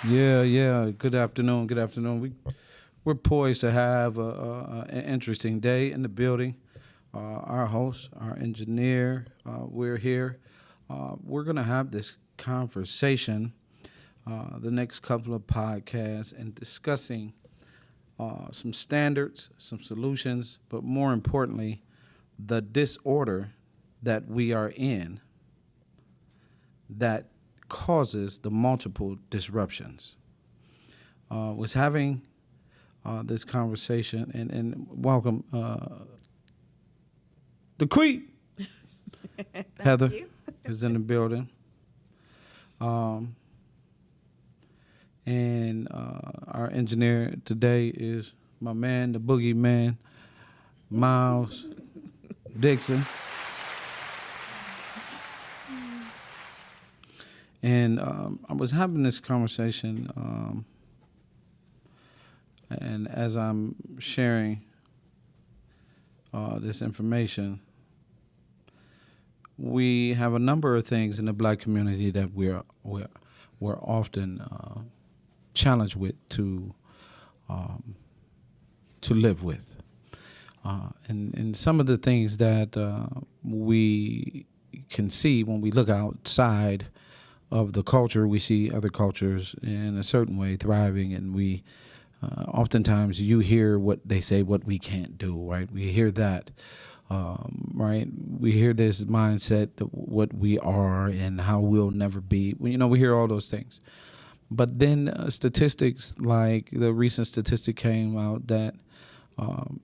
Yeah. Good afternoon. Good afternoon. We're poised to have an interesting day in the building. Our host, our engineer, we're here. We're gonna have this conversation the next couple of podcasts and discussing some standards, some solutions, but more importantly, the disorder that we are in that causes the multiple disruptions. Was having this conversation and welcome the Queen Thank Heather you. is in the building, um, and our engineer today is my man, the Boogie Man, Miles Dixon, and I was having this conversation, and as I'm sharing this information, we have a number of things in the black community that we're often challenged with to live with, and some of the things that we can see when we look outside of the culture, we see other cultures in a certain way thriving, and we oftentimes you hear what they say, what we can't do, right? We hear that. Right, we hear this mindset that what we are and how we'll never be. We hear all those things, but then statistics like the recent statistic came out that um,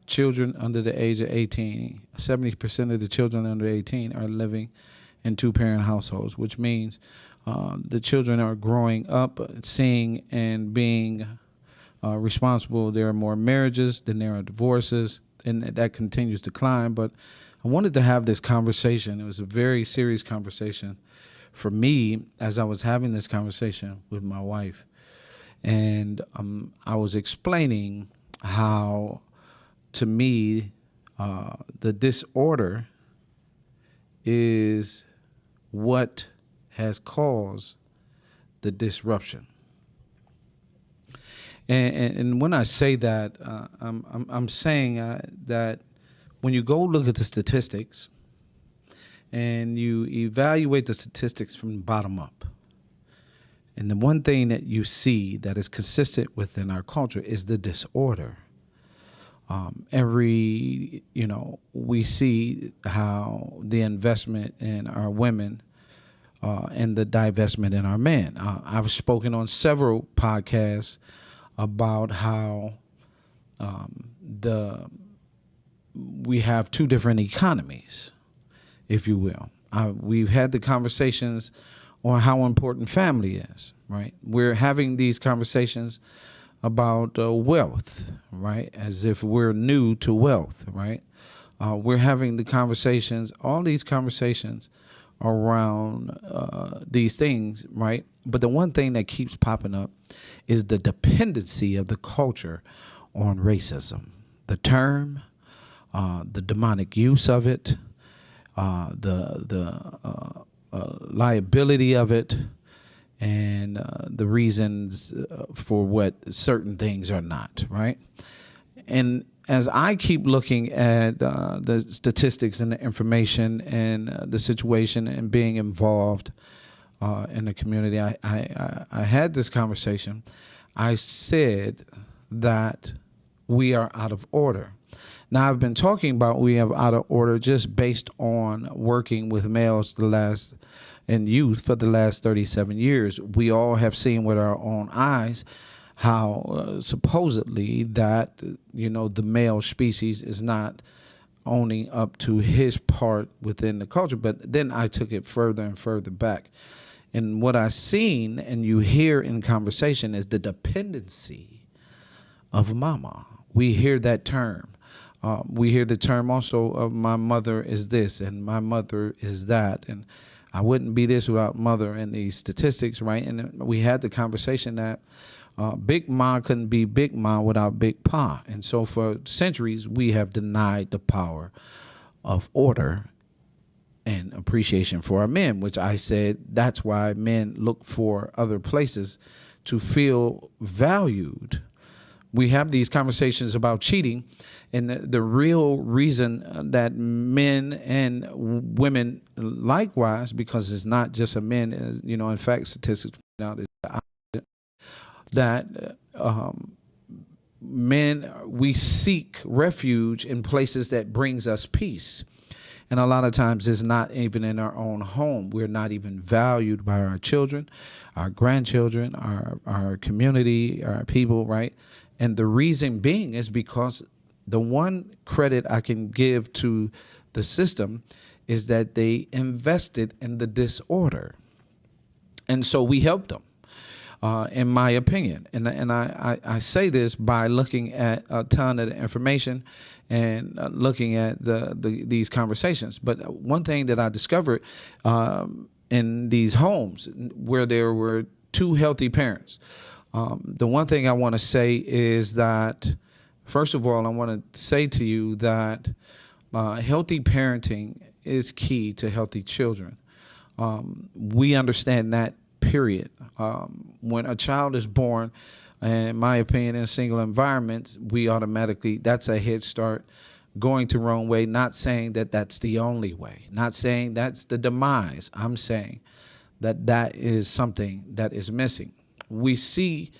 children under the age of 18, 70% of the children under 18 are living in two-parent households, which means the children are growing up seeing and being responsible. There are more marriages than there are divorces, and that continues to climb. But I wanted to have this conversation. It was a very serious conversation for me as I was having this conversation with my wife. And I was explaining how, to me, the disorder is what has caused the disruption. And when I say that, I'm saying that when you go look at the statistics and you evaluate the statistics from the bottom up, and the one thing that you see that is consistent within our culture is the disorder. We see how the investment in our women and the divestment in our men. I've spoken on several podcasts about how the we have two different economies, if you will. We've had the conversations on how important family is, right? We're having these conversations about wealth, right? As if we're new to wealth, right? We're having the conversations, all these conversations around these things, right? But the one thing that keeps popping up is the dependency of the culture on racism. The term, the demonic use of it, the liability of it, and the reasons for what certain things are not, right? And as I keep looking at the statistics and the information and the situation and being involved in the community, I had this conversation. I said that we are out of order. Now, I've been talking about we have out of order just based on working with males and youth for the last 37 years. We all have seen with our own eyes how supposedly that, the male species is not owning up to his part within the culture. But then I took it further and further back. And what I've seen and you hear in conversation is the dependency of mama. We hear that term. We hear the term also of my mother is this and my mother is that. And I wouldn't be this without mother and these statistics, right? And we had the conversation that Big Ma couldn't be Big Ma without Big Pa. And so for centuries, we have denied the power of order and appreciation for our men, which I said that's why men look for other places to feel valued. We have these conversations about cheating, and the real reason that men and women likewise, because it's not just a men, as in fact, statistics point out is that men, we seek refuge in places that brings us peace. And a lot of times it's not even in our own home. We're not even valued by our children, our grandchildren, our community, our people, right? And the reason being is because the one credit I can give to the system is that they invested in the disorder. And so we helped them. In my opinion. And I say this by looking at a ton of the information and looking at these conversations. But one thing that I discovered in these homes where there were two healthy parents, the one thing I want to say is that, first of all, I want to say to you that healthy parenting is key to healthy children. We understand that. Period. When a child is born, in my opinion, in single environments, we automatically, that's a head start going to wrong way. Not saying that that's the only way. Not saying that's the demise. I'm saying that is something that is missing. We see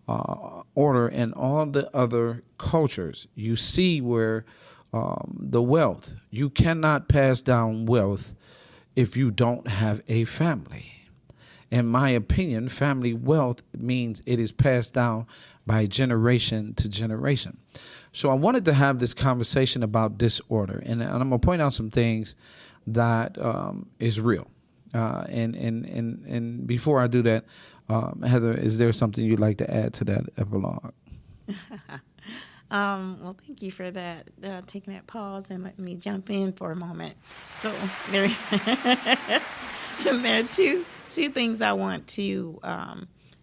order in all the other cultures. You see where the wealth, you cannot pass down wealth if you don't have a family. In my opinion, family wealth means it is passed down by generation to generation. So I wanted to have this conversation about disorder, and I'm going to point out some things that is real. And before I do that, Heather, is there something you'd like to add to that epilogue? Well, thank you for that, taking that pause and letting me jump in for a moment. So there, there are two things I want to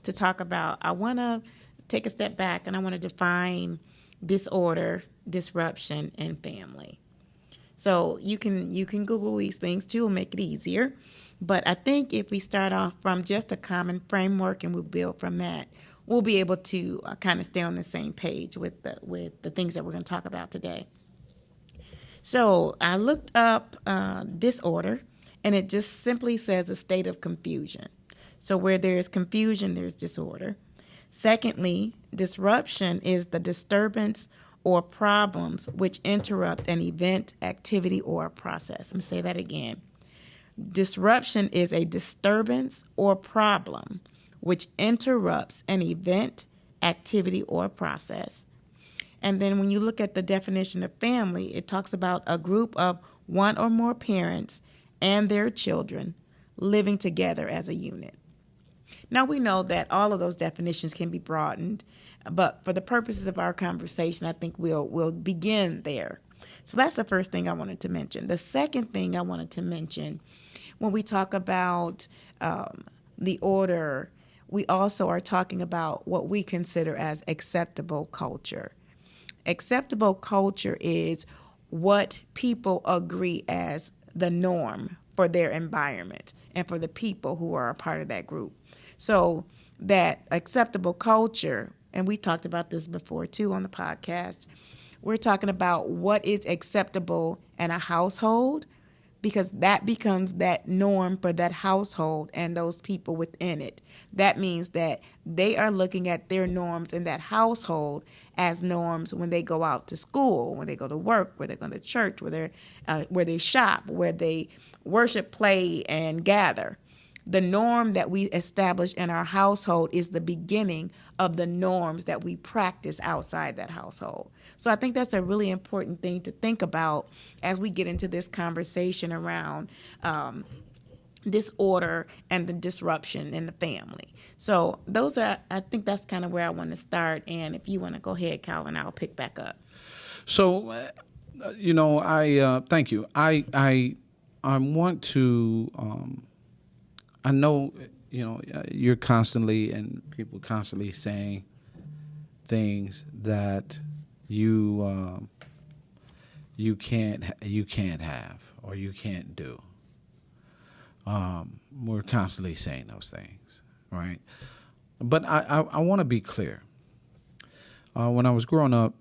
talk about. I want to take a step back and I want to define disorder, disruption, and family. So you can Google these things too, will make it easier. But I think if we start off from just a common framework and we build from that, we'll be able to kind of stay on the same page with the things that we're going to talk about today. So I looked up disorder, and it just simply says a state of confusion. So where there is confusion, there's disorder. Secondly, disruption is the disturbance or problems which interrupt an event, activity, or process. Let me say that again. Disruption is a disturbance or problem which interrupts an event, activity, or process. And then when you look at the definition of family, it talks about a group of one or more parents and their children living together as a unit. Now, we know that all of those definitions can be broadened, but for the purposes of our conversation, I think we'll begin there. So that's the first thing I wanted to mention. The second thing I wanted to mention, when we talk about the order, we also are talking about what we consider as acceptable culture. Acceptable culture is what people agree as the norm for their environment and for the people who are a part of that group. So that acceptable culture, and we talked about this before too on the podcast, we're talking about what is acceptable in a household, because that becomes that norm for that household and those people within it. That means that they are looking at their norms in that household as norms when they go out to school, when they go to work, where they go to church, where they shop, where they worship, play, and gather. The norm that we establish in our household is the beginning of the norms that we practice outside that household. So I think that's a really important thing to think about as we get into this conversation around disorder and the disruption in the family. So I think that's kind of where I want to start. And if you want to go ahead, Calvin, I'll pick back up. So, I thank you. I want to. I know, you're constantly and people constantly saying things that you can't have or you can't do. We're constantly saying those things, right? But I want to be clear. When I was growing up,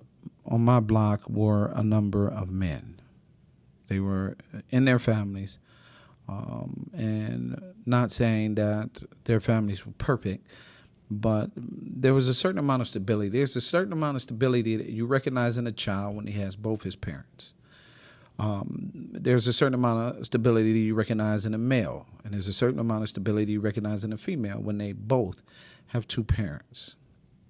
on my block were a number of men. They were in their families, and not saying that their families were perfect, but there was a certain amount of stability. There's a certain amount of stability that you recognize in a child when he has both his parents. There's a certain amount of stability you recognize in a male, and there's a certain amount of stability you recognize in a female when they both have two parents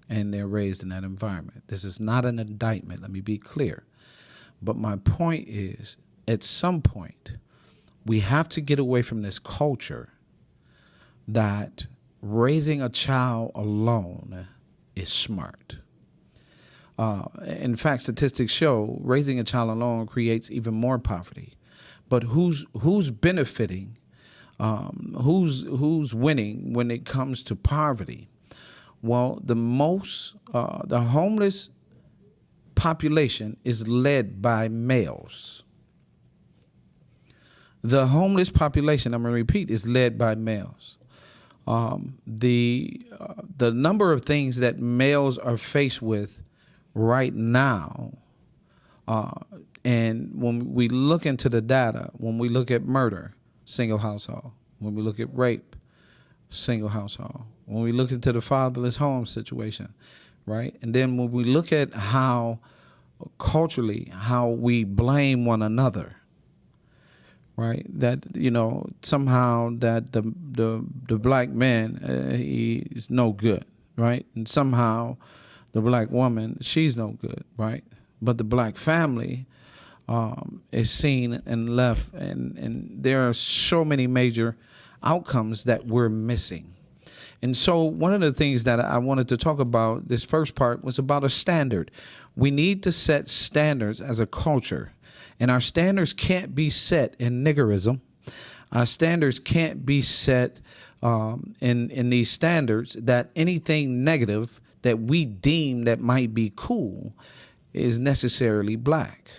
and they're raised in that environment. This is not an indictment, let me be clear. But my point is, at some point, we have to get away from this culture that raising a child alone is smart. In fact, statistics show raising a child alone creates even more poverty. But who's benefiting? Who's winning when it comes to poverty? Well, the homeless population is led by males. The homeless population, I'm going to repeat, is led by males. The number of things that males are faced with right now, and when we look into the data, when we look at murder, single household, when we look at rape, single household, when we look into the fatherless home situation, right? And then when we look at how culturally, how we blame one another, right? That, somehow that the black man, he is no good, right? And somehow the black woman, she's no good, right? But the black family is seen and left, and there are so many major outcomes that we're missing. And so one of the things that I wanted to talk about, this first part, was about a standard. We need to set standards as a culture, and our standards can't be set in niggerism. Our standards can't be set in these standards that anything negative that we deem that might be cool is necessarily black.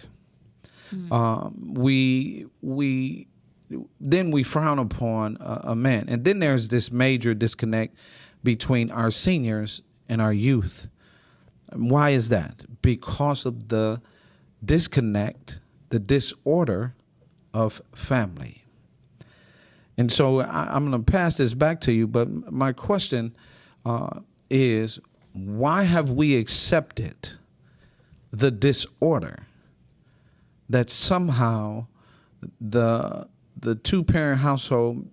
We then we frown upon a man. And then there's this major disconnect between our seniors and our youth. Why is that? Because of the disconnect, the disorder of family. And so I'm going to pass this back to you, but my question is, why have we accepted the disorder that somehow the two-parent household,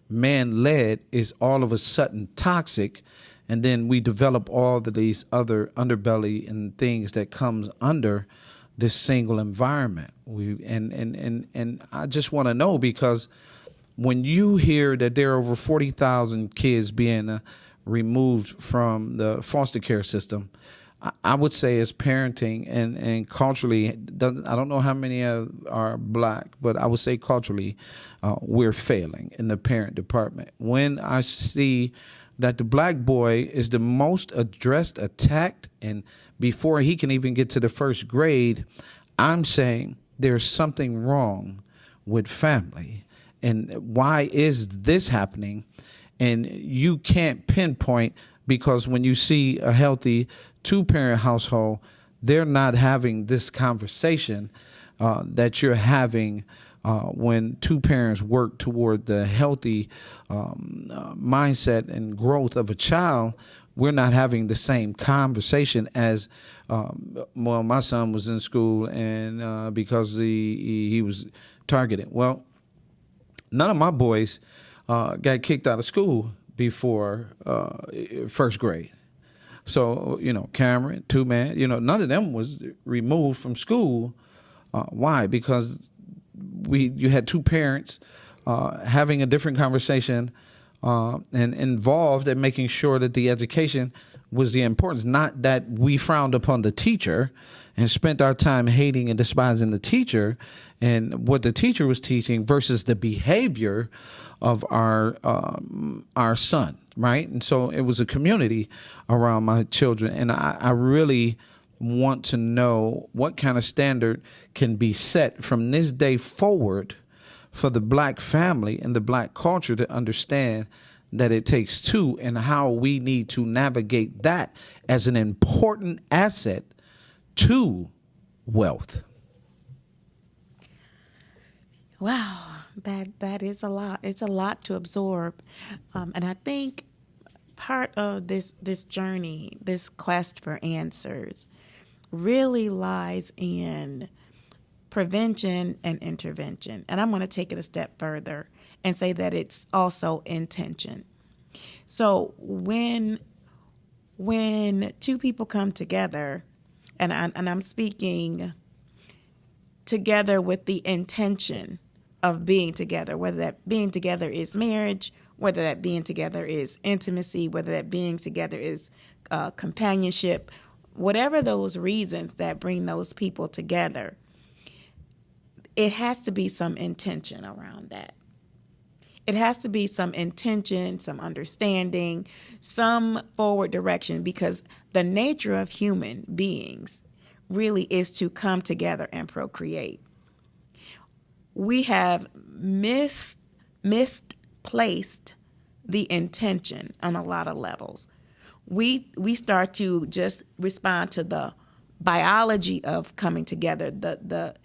man-led, is all of a sudden toxic, and then we develop all of these other underbelly and things that comes under this single environment? And I just want to know, because when you hear that there are over 40,000 kids being removed from the foster care system, I would say as parenting and culturally, I don't know how many are black, but I would say culturally, we're failing in the parent department. When I see that the black boy is the most attacked, and before he can even get to the first grade, I'm saying there's something wrong with family. And why is this happening? And you can't pinpoint, because when you see a healthy two-parent household, they're not having this conversation that you're having when two parents work toward the healthy mindset and growth of a child. We're not having the same conversation as, well, my son was in school and because he was targeted. Well, none of my boys got kicked out of school before first grade. So, Cameron, two-man, none of them was removed from school. Why? Because you had two parents having a different conversation and involved in making sure that the education was the importance, not that we frowned upon the teacher and spent our time hating and despising the teacher and what the teacher was teaching versus the behavior of our son, right? And so it was a community around my children, and I really want to know what kind of standard can be set from this day forward for the black family and the black culture to understand that it takes too, and how we need to navigate that as an important asset to wealth. Wow, that is a lot. It's a lot to absorb, and I think part of this journey, this quest for answers, really lies in prevention and intervention. And I'm going to take it a step further and say that it's also intention. So when two people come together, and I'm speaking together with the intention of being together, whether that being together is marriage, whether that being together is intimacy, whether that being together is companionship, whatever those reasons that bring those people together, it has to be some intention around that. It has to be some intention, some understanding, some forward direction, because the nature of human beings really is to come together and procreate. We have misplaced the intention on a lot of levels. We start to just respond to the biology of coming together, the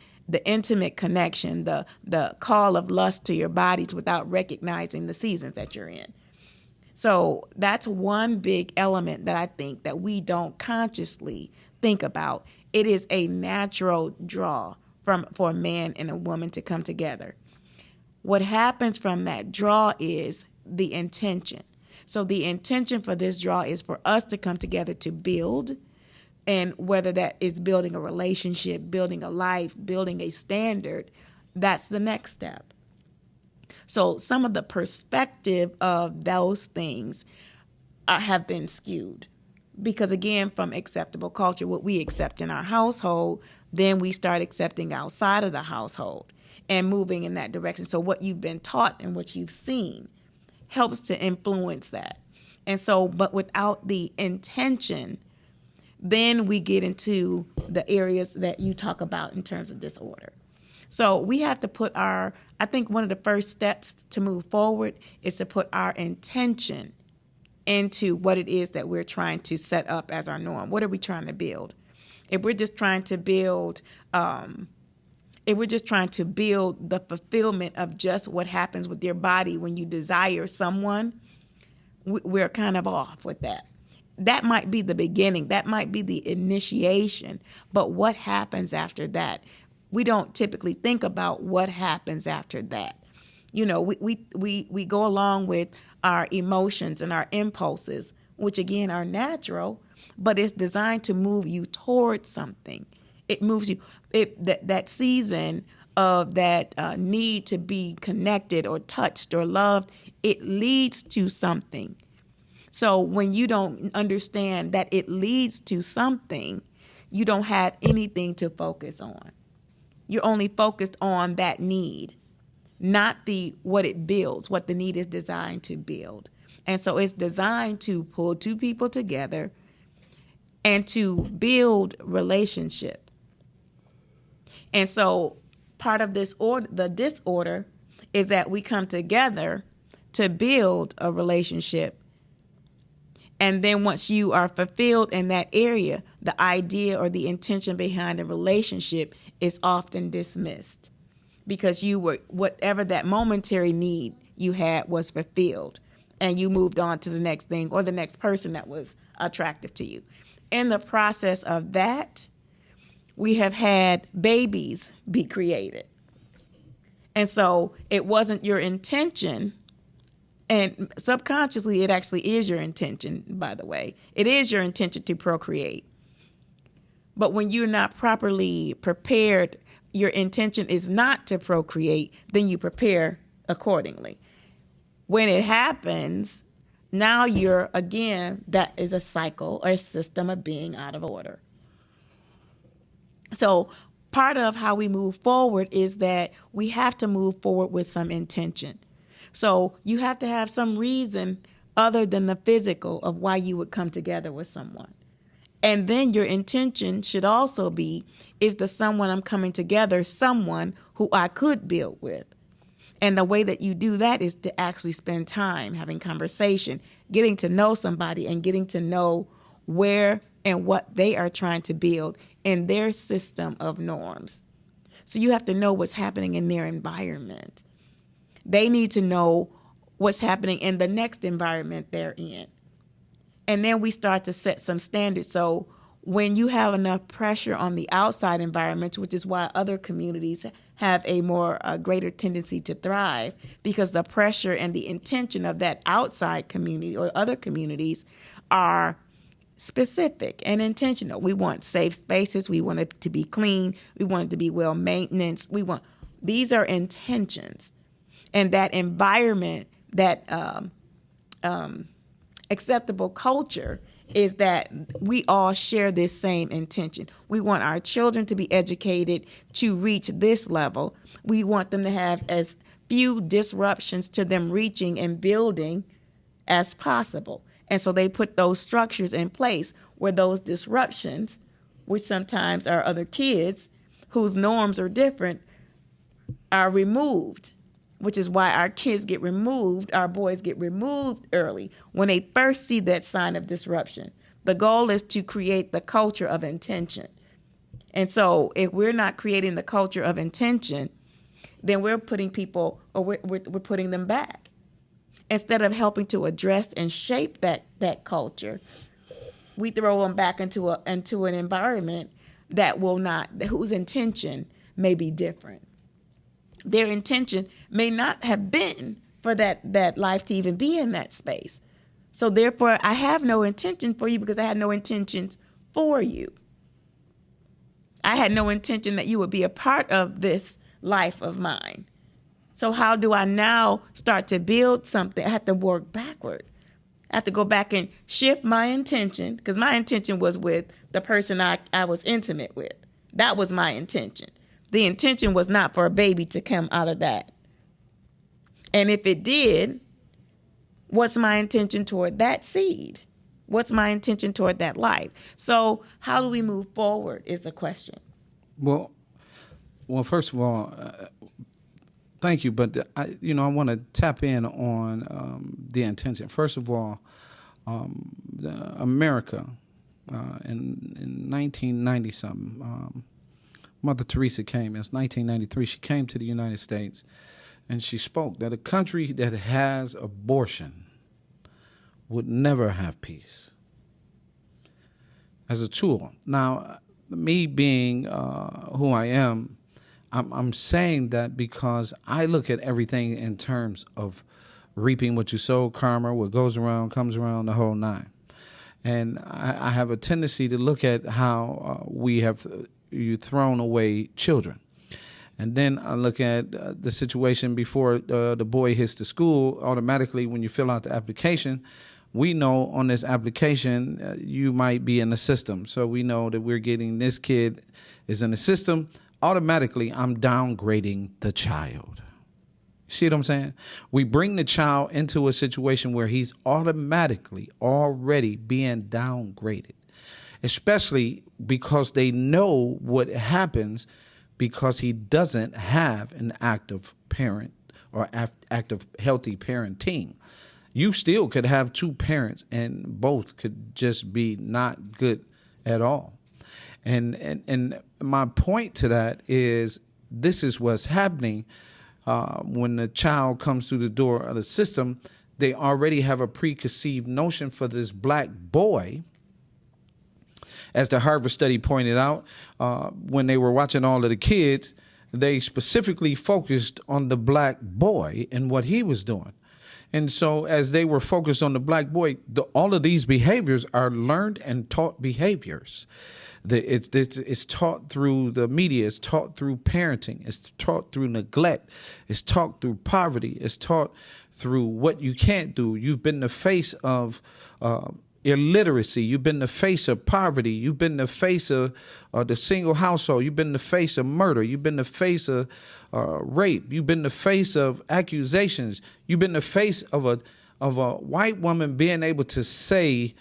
intimate connection, the call of lust to your bodies without recognizing the seasons that you're in. So that's one big element that I think that we don't consciously think about. It is a natural draw for a man and a woman to come together. What happens from that draw is the intention. So the intention for this draw is for us to come together to build, and whether that is building a relationship, building a life, building a standard, that's the next step. So some of the perspective of those things have been skewed because, again, from acceptable culture, what we accept in our household, then we start accepting outside of the household and moving in that direction. So what you've been taught and what you've seen helps to influence that. And so, but without the intention, then we get into the areas that you talk about in terms of disorder. So we have to put I think one of the first steps to move forward is to put our intention into what it is that we're trying to set up as our norm. What are we trying to build? If we're just trying to build, the fulfillment of just what happens with your body when you desire someone, we're kind of off with that. That might be the beginning. That might be the initiation. But what happens after that? We don't typically think about what happens after that. You know, we go along with our emotions and our impulses, which again are natural, but it's designed to move you towards something. It moves you. That season of that need to be connected or touched or loved, it leads to something. So when you don't understand that it leads to something, you don't have anything to focus on. You're only focused on that need, not what it builds, what the need is designed to build. And so it's designed to pull two people together and to build relationship. And so part of the disorder is that we come together to build a relationship. And then once you are fulfilled in that area, the idea or the intention behind the relationship is often dismissed because whatever that momentary need you had was fulfilled and you moved on to the next thing or the next person that was attractive to you. In the process of that, we have had babies be created. And so it wasn't your intention. And subconsciously, it actually is your intention, by the way. It is your intention to procreate. But when you're not properly prepared, your intention is not to procreate, then you prepare accordingly. When it happens, now that is a cycle or a system of being out of order. So part of how we move forward is that we have to move forward with some intention. So you have to have some reason other than the physical of why you would come together with someone. And then your intention should also be, is the someone I'm coming together someone who I could build with? And the way that you do that is to actually spend time having conversation, getting to know somebody and getting to know where and what they are trying to build in their system of norms. So you have to know what's happening in their environment. They need to know what's happening in the next environment they're in. And then we start to set some standards. So when you have enough pressure on the outside environment, which is why other communities have a greater tendency to thrive, because the pressure and the intention of that outside community or other communities are specific and intentional. We want safe spaces. We want it to be clean. We want it to be well maintained. These are intentions. And that environment, that acceptable culture, is that we all share this same intention. We want our children to be educated to reach this level. We want them to have as few disruptions to them reaching and building as possible. And so they put those structures in place where those disruptions, which sometimes are other kids whose norms are different, are removed, which is why our kids get removed, our boys get removed early when they first see that sign of disruption. The goal is to create the culture of intention. And so if we're not creating the culture of intention, then we're putting people, or we're putting them back. Instead of helping to address and shape that culture, we throw them back into an environment whose intention may be different. Their intention may not have been for that life to even be in that space. So therefore, I have no intention for you because I had no intentions for you. I had no intention that you would be a part of this life of mine. So how do I now start to build something? I have to work backward. I have to go back and shift my intention, because my intention was with the person I was intimate with. That was my intention. The intention was not for a baby to come out of that. And if it did, what's my intention toward that seed? What's my intention toward that life? So how do we move forward is the question. Well, first of all, thank you. But I want to tap in on the intention. First of all, America in 1990 something. Mother Teresa came. It was 1993. She came to the United States, and she spoke that a country that has abortion would never have peace. As a tool. Now, me being who I am, I'm saying that because I look at everything in terms of reaping what you sow, karma, what goes around comes around, the whole nine. And I have a tendency to look at how you thrown away children. And then I look at the situation before the boy hits the school. Automatically, when you fill out the application, we know on this application you might be in the system. So we know that we're getting this kid is in the system. Automatically, I'm downgrading the child. See what I'm saying? We bring the child into a situation where he's automatically already being downgraded, especially because they know what happens because he doesn't have an active parent or active healthy parenting. You still could have two parents and both could just be not good at all. And my point to that is this is what's happening when the child comes through the door of the system. They already have a preconceived notion for this black boy. As the Harvard study pointed out, when they were watching all of the kids, they specifically focused on the black boy and what he was doing. And so as they were focused on the black boy, all of these behaviors are learned and taught behaviors. It's taught through the media. It's taught through parenting. It's taught through neglect. It's taught through poverty. It's taught through what you can't do. You've been the face of illiteracy. You've been the face of poverty. You've been the face of the single household. You've been the face of murder. You've been the face of rape. You've been the face of accusations. You've been the face of a white woman being able to say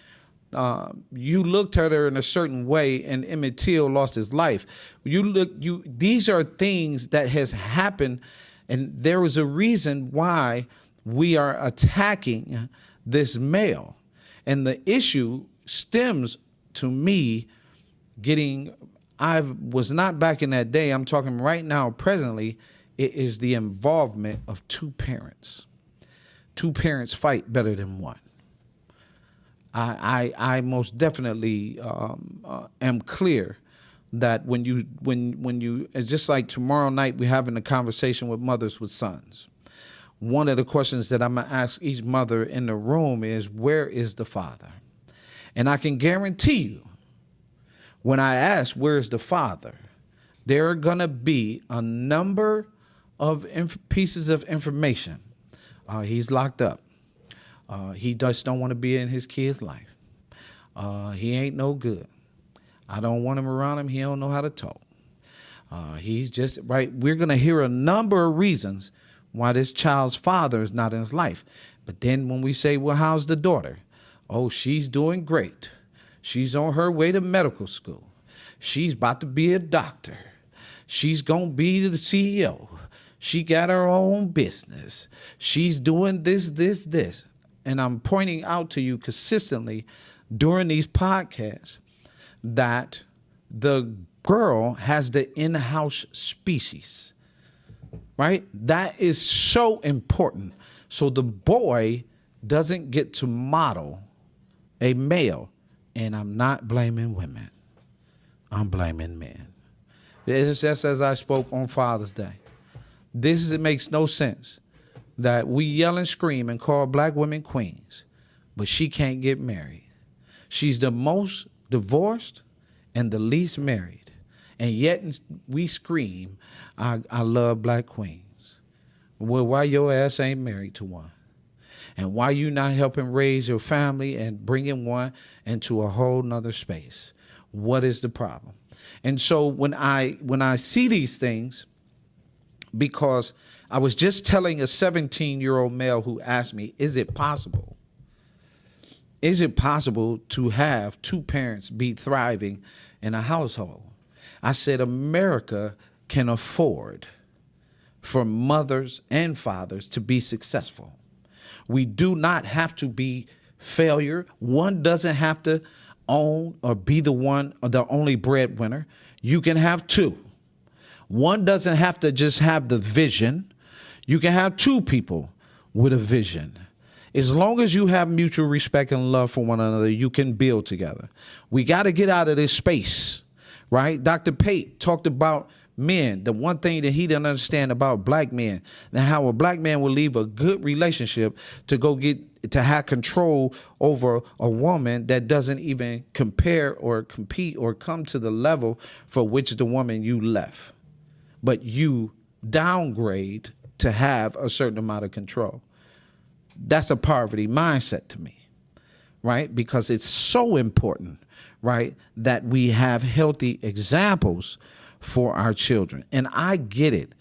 you looked at her in a certain way and Emmett Till lost his life. These are things that has happened And there is a reason why we are attacking this male. And the issue stems to me I was not back in that day. I'm talking right now, presently, it is the involvement of two parents. Two parents fight better than one. I most definitely am clear that when you, it's just like tomorrow night we're having a conversation with mothers with sons. One of the questions that I'm going to ask each mother in the room is, where is the father? And I can guarantee you, when I ask, where's the father, there are going to be a number of pieces of information. He's locked up. He just don't want to be in his kid's life. He ain't no good. I don't want him around him. He don't know how to talk. He's just right. We're going to hear a number of reasons why this child's father is not in his life. But then when we say, well, how's the daughter? Oh, she's doing great. She's on her way to medical school. She's about to be a doctor. She's going to be the CEO. She got her own business. She's doing this. And I'm pointing out to you consistently during these podcasts that the girl has the in-house species, right? That is so important. So the boy doesn't get to model a male. And I'm not blaming women. I'm blaming men. It's just as I spoke on Father's Day. It makes no sense that we yell and scream and call black women queens, but she can't get married. She's the most divorced and the least married. And yet we scream, I love black queens. Well, why your ass ain't married to one? And why you not helping raise your family and bringing one into a whole nother space? What is the problem? And so when I see these things, because I was just telling a 17-year-old male who asked me, is it possible? Is it possible to have two parents be thriving in a household? I said, America can afford for mothers and fathers to be successful. We do not have to be failure. One doesn't have to own or be the one or the only breadwinner. You can have two. One doesn't have to just have the vision. You can have two people with a vision. As long as you have mutual respect and love for one another, you can build together. We got to get out of this space, right? Dr. Pate talked about men, the one thing that he didn't understand about black men, and how a black man will leave a good relationship to go to have control over a woman that doesn't even compare or compete or come to the level for which the woman you left. But you downgrade to have a certain amount of control. That's a poverty mindset to me, right? Because it's so important, right, that we have healthy examples for our children. And I get it.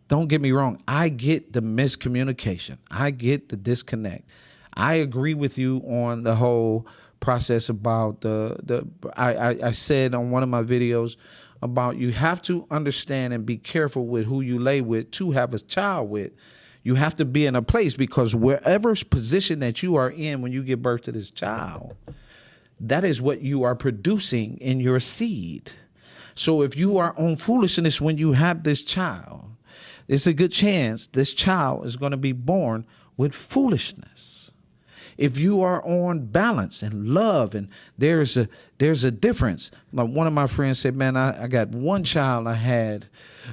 Don't get me wrong. I get the miscommunication. I get the disconnect. I agree with you on the whole process about I said on one of my videos about you have to understand and be careful with who you lay with to have a child with. You have to be in a place, because wherever position that you are in when you give birth to this child, that is what you are producing in your seed. So if you are on foolishness when you have this child, it's a good chance this child is going to be born with foolishness. If you are on balance and love, and there's a difference. Like one of my friends said, man, I got one child I had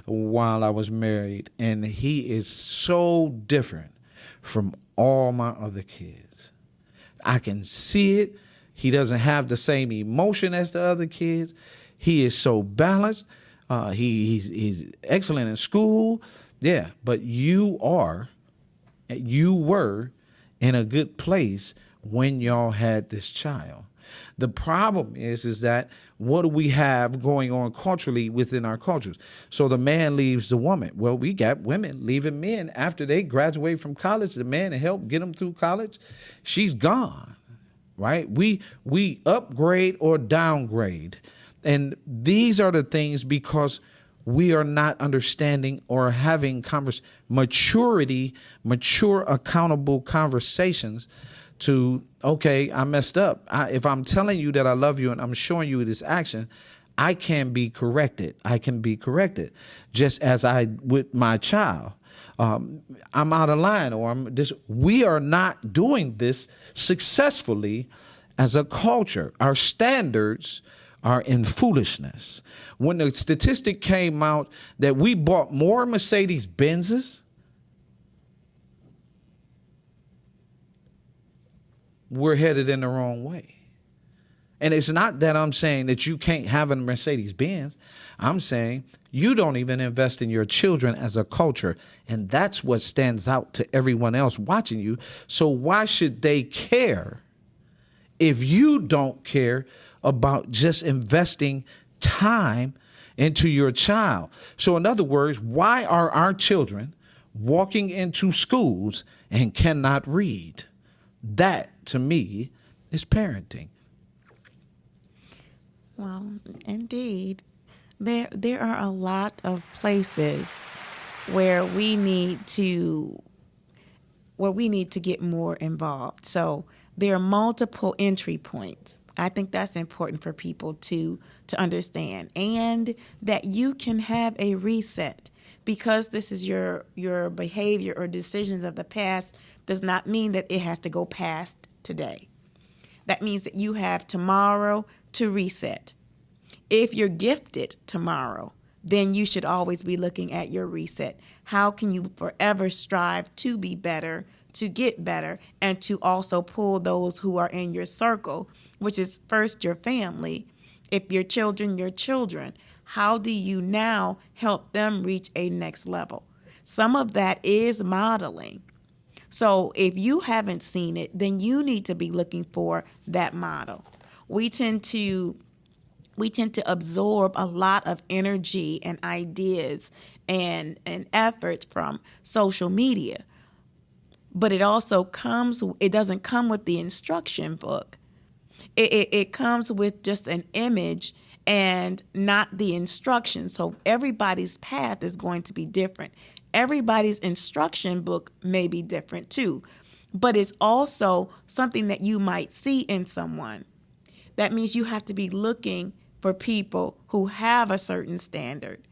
while I was married, and he is so different from all my other kids. I can see it. He doesn't have the same emotion as the other kids. He is so balanced. He's excellent in school. Yeah, but you were in a good place when y'all had this child. The problem is that what do we have going on culturally within our cultures? So the man leaves the woman. Well, we got women leaving men after they graduate from college. The man to help get them through college, she's gone, right? We upgrade or downgrade. And these are the things, because we are not understanding or having mature, accountable conversations to, okay, I messed up. If I'm telling you that I love you and I'm showing you this action, I can be corrected. I can be corrected, just as I with my child. I'm out of line, or I'm this. We are not doing this successfully as a culture. Our standards are in foolishness. When the statistic came out that we bought more Mercedes Benzes, we're headed in the wrong way. And it's not that I'm saying that you can't have a Mercedes Benz. I'm saying you don't even invest in your children as a culture. And that's what stands out to everyone else watching you. So why should they care if you don't care about just investing time into your child? So in other words, why are our children walking into schools and cannot read? That, to me, is parenting. Well, indeed, there are a lot of places where we need to get more involved. So there are multiple entry points. I think that's important for people to understand, and that you can have a reset. Because this is your behavior or decisions of the past does not mean that it has to go past today. That means that you have tomorrow to reset. If you're gifted tomorrow, then you should always be looking at your reset. How can you forever strive to be better, to get better, and to also pull those who are in your circle, which is first your family. If your children, how do you now help them reach a next level? Some of that is modeling. So if you haven't seen it, then you need to be looking for that model. We tend to absorb a lot of energy and ideas and efforts from social media. But it doesn't come with the instruction book. It comes with just an image and not the instruction. So everybody's path is going to be different. Everybody's instruction book may be different too, but it's also something that you might see in someone. That means you have to be looking for people who have a certain standard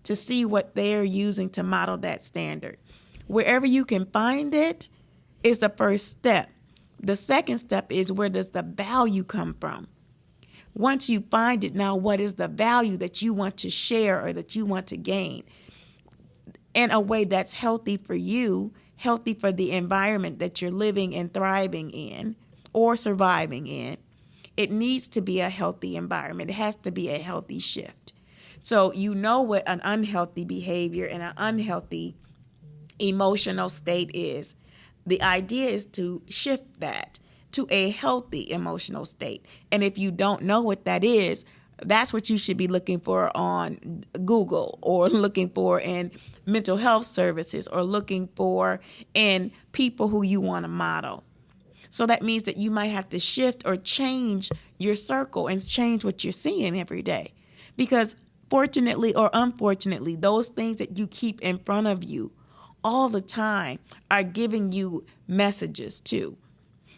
to see what they're using to model that standard. Wherever you can find it is the first step. The second step is, where does the value come from? Once you find it, now what is the value that you want to share or that you want to gain in a way that's healthy for you, healthy for the environment that you're living and thriving in or surviving in? It needs to be a healthy environment. It has to be a healthy shift. So you know what an unhealthy behavior and an unhealthy emotional state is. The idea is to shift that to a healthy emotional state. And if you don't know what that is, that's what you should be looking for on Google, or looking for in mental health services, or looking for in people who you want to model. So that means that you might have to shift or change your circle and change what you're seeing every day. Because fortunately or unfortunately, those things that you keep in front of you all the time are giving you messages too.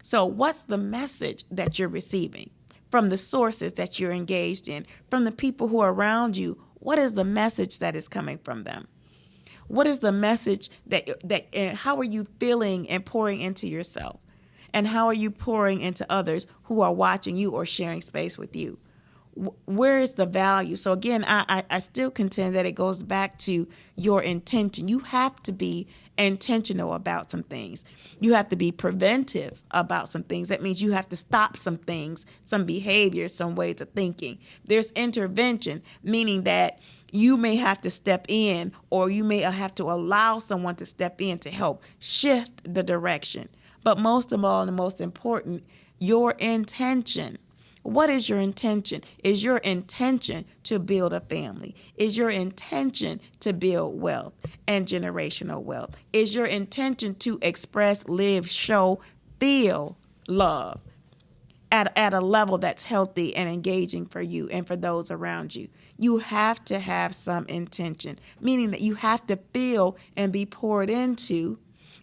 So what's the message that you're receiving from the sources that you're engaged in, from the people who are around you? What is the message that is coming from them? What is the message how are you feeling and pouring into yourself? And how are you pouring into others who are watching you or sharing space with you? Where is the value? So again, I still contend that it goes back to your intention. You have to be intentional about some things. You have to be preventive about some things. That means you have to stop some things, some behaviors, some ways of thinking. There's intervention, meaning that you may have to step in, or you may have to allow someone to step in to help shift the direction. But most of all, and the most important, your intention. What is your intention? Is your intention to build a family? Is your intention to build wealth and generational wealth? Is your intention to express, live, show, feel love at a level that's healthy and engaging for you and for those around you? you have to have some intention, meaning that you have to feel and be poured into,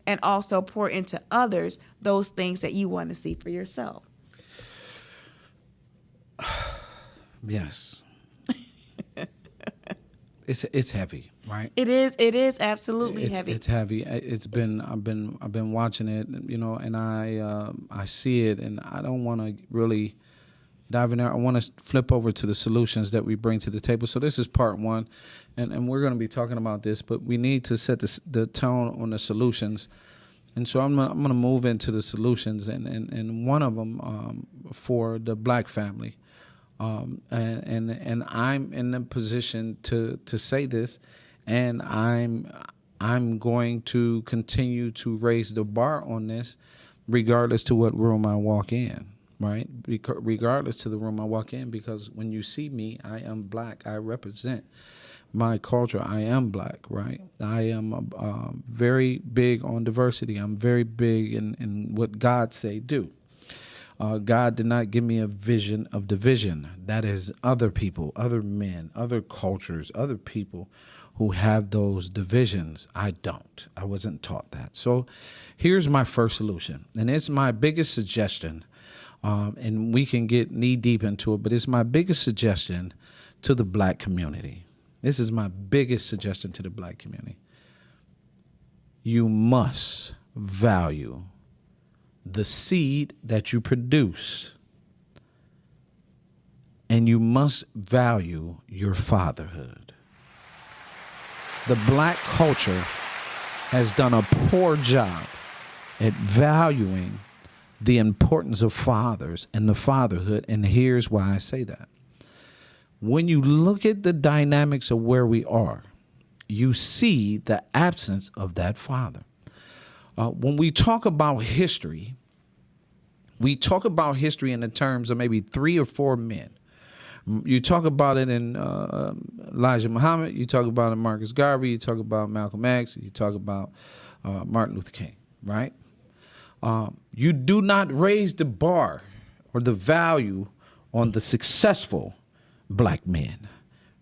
and also pour into others those things that you want to see for yourself. Yes. It's heavy, right? It is absolutely heavy. It's heavy. I've been watching it, and I see it, and I don't want to really dive in there. I want to flip over to the solutions that we bring to the table. So this is part one, and we're going to be talking about this, but we need to set the tone on the solutions. And so I'm gonna move into the solutions, and one of them for the black family. And I'm in the position to say this, and I'm going to continue to raise the bar on this, regardless to what room I walk in, right? Regardless to the room I walk in, because when you see me, I am black. I represent my culture. I am black, right? I am very big on diversity. I'm very big in what God say do. God did not give me a vision of division. That is other people, other men, other cultures, other people who have those divisions. I don't. I wasn't taught that. So here's my first solution. And it's my biggest suggestion. And we can get knee deep into it, but it's my biggest suggestion to the black community. This is my biggest suggestion to the black community. You must value the seed that you produce, and you must value your fatherhood. The black culture has done a poor job at valuing the importance of fathers and the fatherhood, and here's why I say that. When you look at the dynamics of where we are, you see the absence of that father. When we talk about history, we talk about history in the terms of maybe 3 or 4 men. You talk about it in Elijah Muhammad, you talk about it in Marcus Garvey, you talk about Malcolm X, you talk about Martin Luther King, right? You do not raise the bar or the value on the successful black men.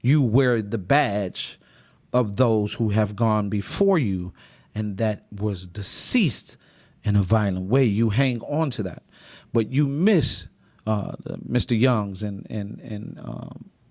You wear the badge of those who have gone before you, and that was deceased in a violent way. You hang on to that, but you miss Mr. Youngs in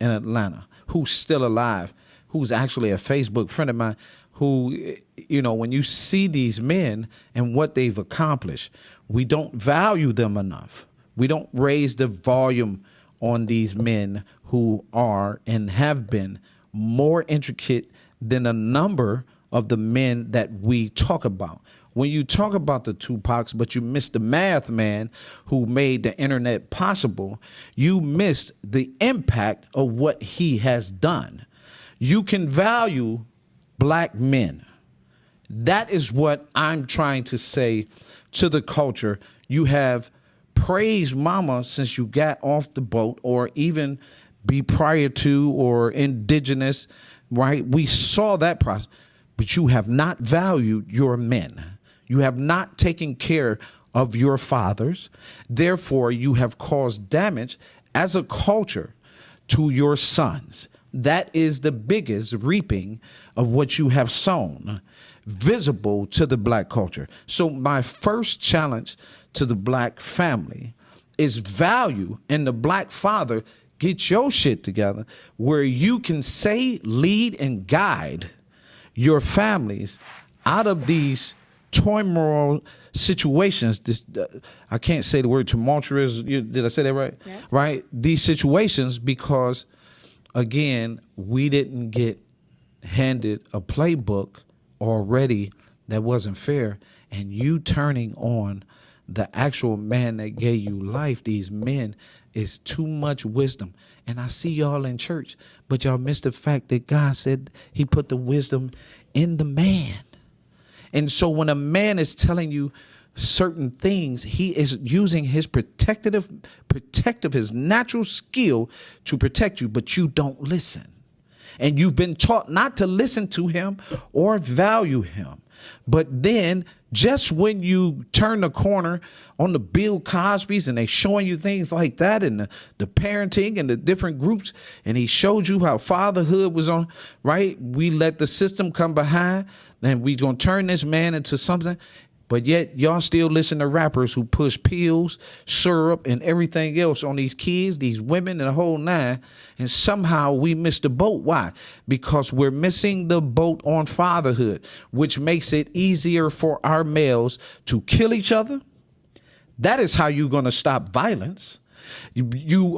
Atlanta, who's still alive, who's actually a Facebook friend of mine, who, when you see these men and what they've accomplished, we don't value them enough. We don't raise the volume on these men who are and have been more intricate than a number of the men that we talk about. When you talk about the Tupacs, but you miss the math man who made the internet possible, you miss the impact of what he has done. You can value black men. That is what I'm trying to say to the culture. You have praised mama since you got off the boat, or even be prior to, or indigenous, right? We saw that process, but you have not valued your men. You have not taken care of your fathers. Therefore, you have caused damage as a culture to your sons. That is the biggest reaping of what you have sown, visible to the black culture. So my first challenge to the black family is value in the black father. Get your shit together where you can say, lead, and guide your families out of these turmoil situations. I can't say the word tumultuous. Did I say that right? Yes. Right? These situations, because, again, we didn't get handed a playbook already that wasn't fair, and you turning on the actual man that gave you life, these men, is too much wisdom. And I see y'all in church, but y'all miss the fact that God said he put the wisdom in the man. And so when a man is telling you certain things, he is using his protective, his natural skill to protect you, but you don't listen. And you've been taught not to listen to him or value him. But then Just when you turn the corner on the Bill Cosby's and they showing you things like that and the parenting and the different groups, and he showed you how fatherhood was on, right? We let the system come behind and we going to turn this man into something. But yet y'all still listen to rappers who push pills, syrup, and everything else on these kids, these women, and the whole nine. And somehow we miss the boat. Why? Because we're missing the boat on fatherhood, which makes it easier for our males to kill each other. That is how you're going to stop violence. You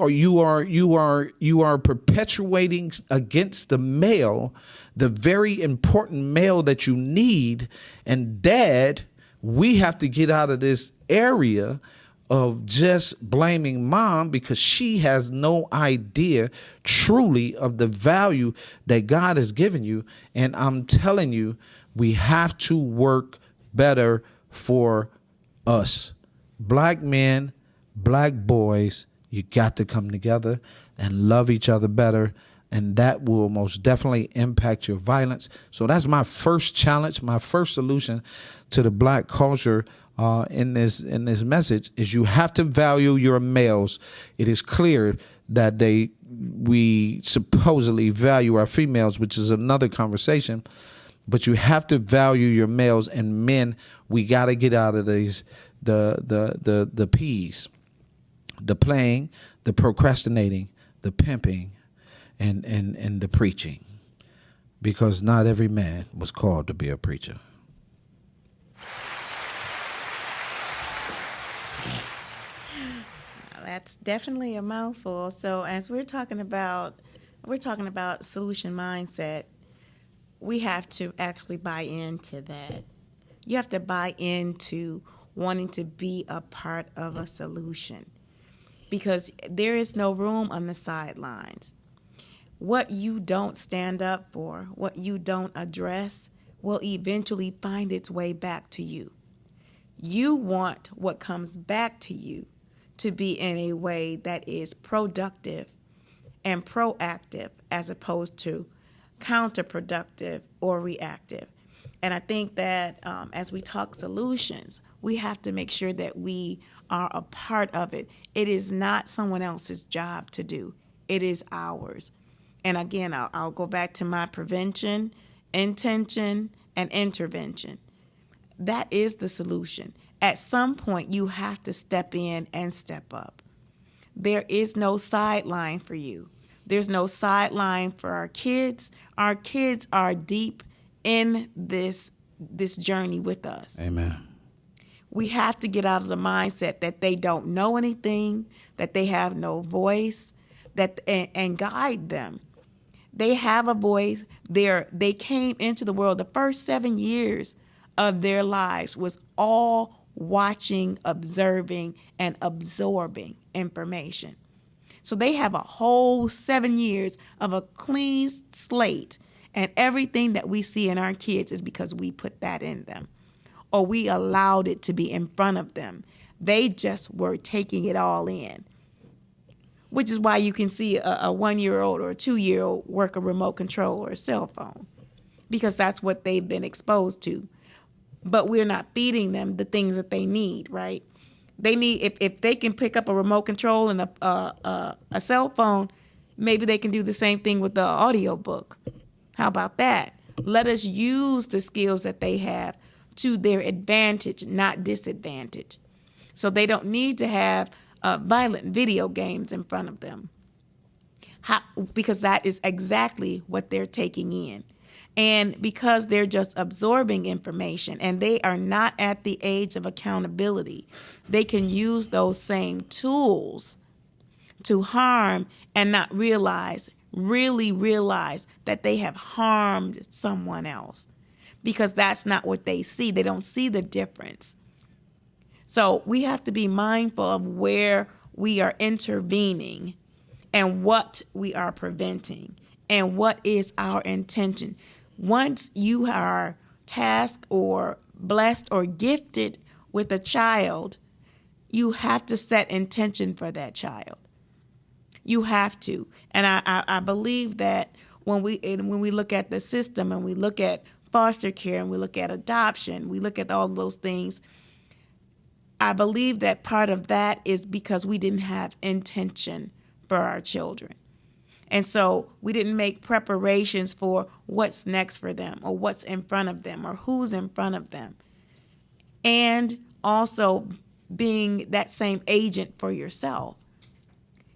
are perpetuating against the male, the very important male that you need. And dad, we have to get out of this area of just blaming mom because she has no idea truly of the value that God has given you. And I'm telling you, we have to work better for us. Black men, black boys, you got to come together and love each other better. And that will most definitely impact your violence. So that's my first challenge, my first solution to the black culture in this message is you have to value your males. It is clear that we supposedly value our females, which is another conversation. But you have to value your males, and men, we got to get out of these the P's, the playing, the procrastinating, the pimping, and the preaching, because not every man was called to be a preacher. That's definitely a mouthful. So as we're talking about solution mindset, we have to actually buy into that. You have to buy into wanting to be a part of a solution, because there is no room on the sidelines. What you don't stand up for, what you don't address, will eventually find its way back to you. You want what comes back to you to be in a way that is productive and proactive as opposed to counterproductive or reactive. And I think that as we talk solutions, we have to make sure that we are a part of it. It is not someone else's job to do. It is ours. And again, I'll go back to my prevention, intention, and intervention. That is the solution. At some point, you have to step in and step up. There is no sideline for you. There's no sideline for our kids. Our kids are deep in this journey with us. Amen. We have to get out of the mindset that they don't know anything, that they have no voice, and guide them. They have a voice. They came into the world. The first 7 years of their lives was all watching, observing, and absorbing information. So they have a whole 7 years of a clean slate, and everything that we see in our kids is because we put that in them, or we allowed it to be in front of them. They just were taking it all in, which is why you can see a 1-year-old or a 2-year-old work a remote control or a cell phone, because that's what they've been exposed to. But we're not feeding them the things that they need, right? They need, if they can pick up a remote control and a cell phone, maybe they can do the same thing with the audio book. How about that? Let us use the skills that they have to their advantage, not disadvantage. So they don't need to have violent video games in front of them, because that is exactly what they're taking in. And because they're just absorbing information and they are not at the age of accountability, they can use those same tools to harm and not really realize that they have harmed someone else, because that's not what they see. They don't see the difference. So we have to be mindful of where we are intervening and what we are preventing and what is our intention. Once you are tasked or blessed or gifted with a child, you have to set intention for that child. You have to. And I believe that when we look at the system and we look at foster care and we look at adoption, we look at all of those things, I believe that part of that is because we didn't have intention for our children. And so we didn't make preparations for what's next for them or what's in front of them or who's in front of them. And also being that same agent for yourself.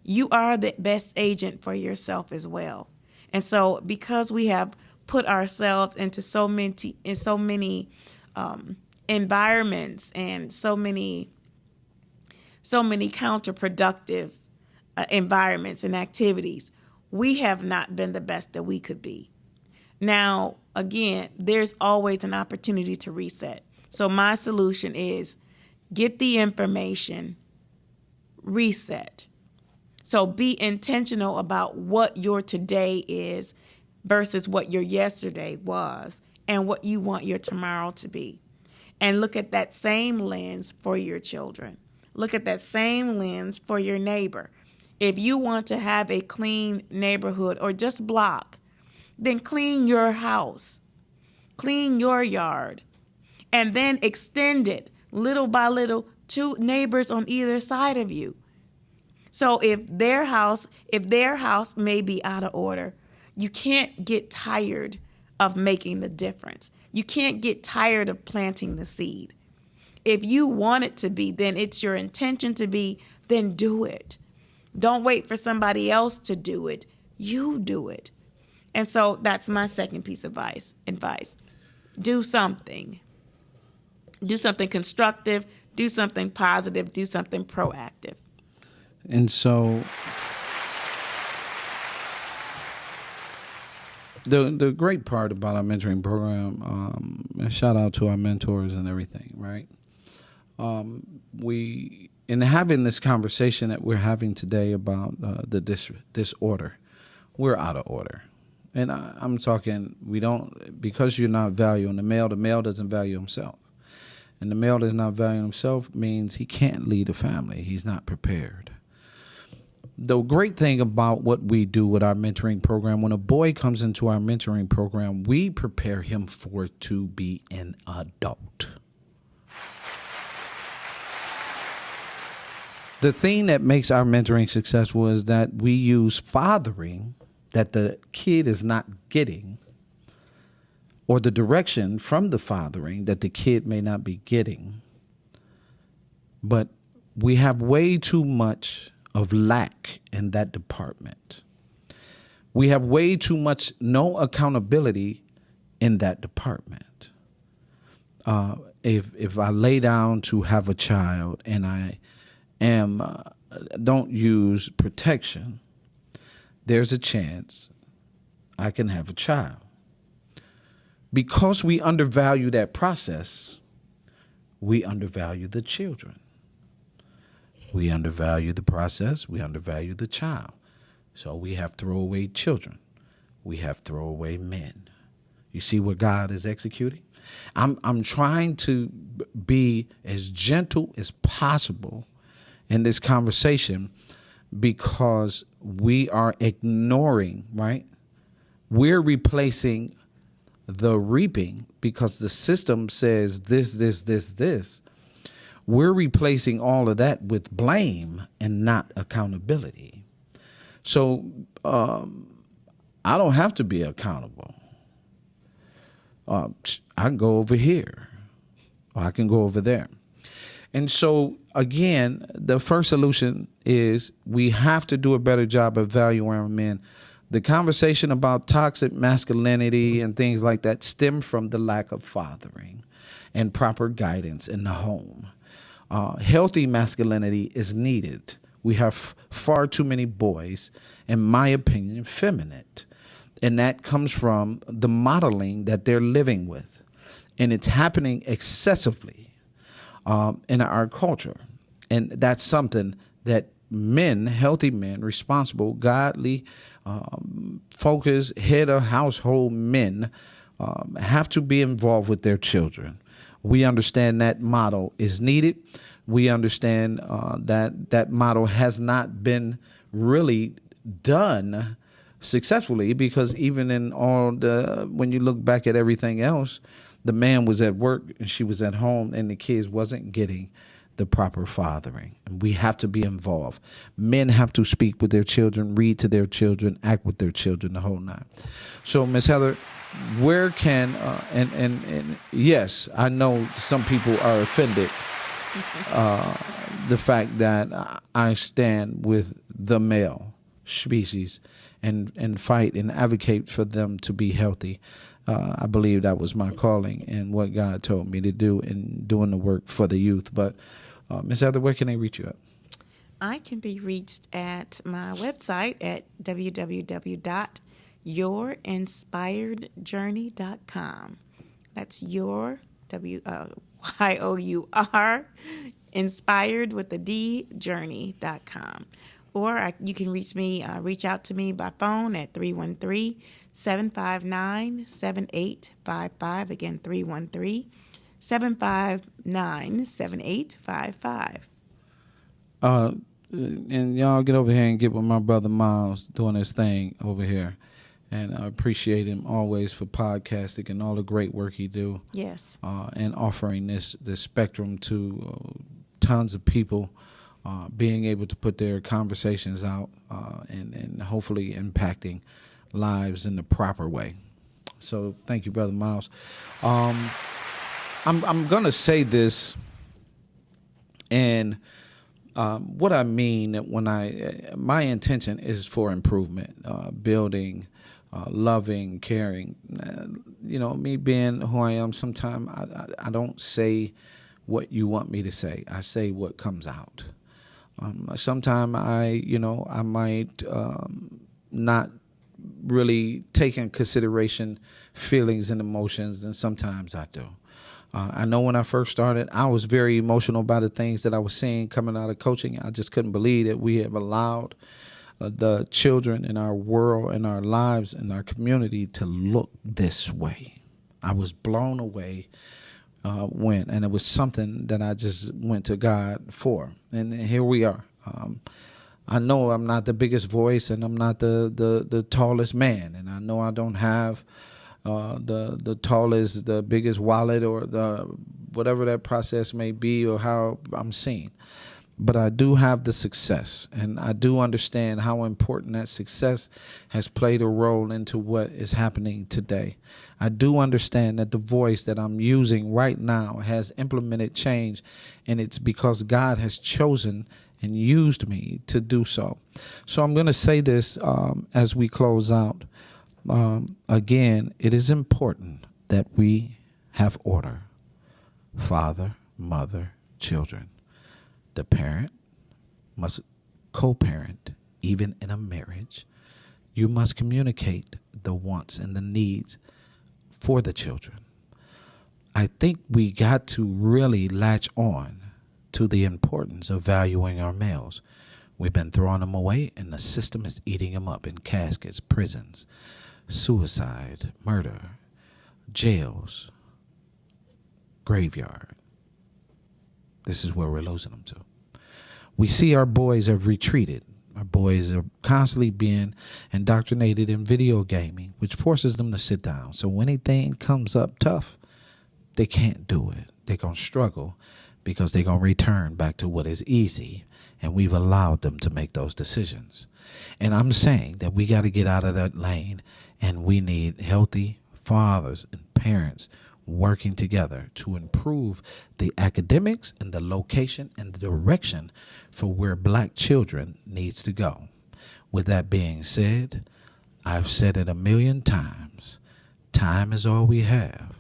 You are the best agent for yourself as well. And so because we have put ourselves into so many environments and so many counterproductive environments and activities, we have not been the best that we could be. Now, again, there's always an opportunity to reset. So my solution is get the information, reset. So be intentional about what your today is versus what your yesterday was and what you want your tomorrow to be. And look at that same lens for your children. Look at that same lens for your neighbor. If you want to have a clean neighborhood or just block, then clean your house, clean your yard, and then extend it little by little to neighbors on either side of you. So if their house may be out of order, you can't get tired of making the difference. You can't get tired of planting the seed. If you want it to be, then it's your intention to be, then do it. Don't wait for somebody else to do it. You do it. And so that's my second piece of advice. Do something. Do something constructive. Do something positive. Do something proactive. And so the great part about our mentoring program, and shout out to our mentors and everything, right? We, in having this conversation that we're having today about the disorder, we're out of order. And I'm talking, because you're not valuing the male doesn't value himself. And the male does not value himself means he can't lead a family. He's not prepared. The great thing about what we do with our mentoring program, when a boy comes into our mentoring program, we prepare him to be an adult. The thing that makes our mentoring successful is that we use fathering that the kid is not getting, or the direction from the fathering that the kid may not be getting. But we have way too much of lack in that department. We have way too much no accountability in that department. If I lay down to have a child and I don't use protection, there's a chance I can have a child. Because we undervalue that process, we undervalue the children. We undervalue the process, we undervalue the child. So we have throwaway children. We have throwaway men. You see what God is executing? I'm trying to be as gentle as possible in this conversation because we are ignoring, right? We're replacing the reaping because the system says this. We're replacing all of that with blame and not accountability. So I don't have to be accountable. I can go over here or I can go over there. And so, again, the first solution is we have to do a better job of valuing our men. The conversation about toxic masculinity and things like that stem from the lack of fathering and proper guidance in the home. Healthy masculinity is needed. We have far too many boys, in my opinion, effeminate. And that comes from the modeling that they're living with. And it's happening excessively in our culture. And that's something that men, healthy men, responsible, godly, focused, head of household men have to be involved with their children. We understand that model is needed. We understand that model has not been really done successfully, because even in all the, when you look back at everything else, the man was at work and she was at home, and the kids wasn't getting the proper fathering. And we have to be involved. Men have to speak with their children, read to their children, act with their children, the whole nine. So, Miss Heather, where can and yes, I know some people are offended the fact that I stand with the male species and fight and advocate for them to be healthy. I believe that was my calling and what God told me to do in doing the work for the youth. But Ms. Heather, where can they reach you at? I can be reached at my website at www.yourinspiredjourney.com. That's your YOUR inspired with the D journey.com. Or you can reach out to me by phone at 313-759-7855. Again, 313-759-7855. And y'all get over here and get with my brother Miles doing his thing over here. And I appreciate him always for podcasting and all the great work he do. Yes. And offering this spectrum to tons of people, being able to put their conversations out and hopefully impacting lives in the proper way. So thank you, Brother Miles. I'm going to say this, and what I mean when my intention is for improvement, building, loving, caring. Me being who I am, sometimes I don't say what you want me to say. I say what comes out. Sometimes I might not really take in consideration feelings and emotions, and sometimes I do. I know when I first started, I was very emotional about the things that I was seeing coming out of coaching. I just couldn't believe that we have allowed the children in our world, in our lives, in our community to look this way. I was blown away and it was something that I just went to God for. And here we are. I know I'm not the biggest voice, and I'm not the tallest man, and I know I don't have the tallest, the biggest wallet, or the whatever that process may be, or how I'm seen. But I do have the success, and I do understand how important that success has played a role into what is happening today. I do understand that the voice that I'm using right now has implemented change, and it's because God has chosen and used me to do so. So I'm going to say this as we close out. Again, it is important that we have order. Father, mother, children. The parent must co-parent, even in a marriage. You must communicate the wants and the needs for the children. I think we got to really latch on to the importance of valuing our males. We've been throwing them away, and the system is eating them up in caskets, prisons, suicide, murder, jails, graveyard. This is where we're losing them to. We see our boys have retreated. Our boys are constantly being indoctrinated in video gaming, which forces them to sit down. So when anything comes up tough, they can't do it. They're going to struggle because they're going to return back to what is easy, and we've allowed them to make those decisions. And I'm saying that we got to get out of that lane, and we need healthy fathers and parents working together to improve the academics and the location and the direction for where black children needs to go. With that being said, I've said it 1,000,000 times. Time is all we have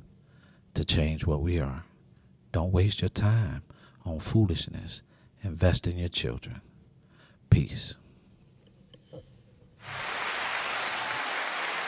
to change what we are. Don't waste your time on foolishness. Invest in your children. Peace.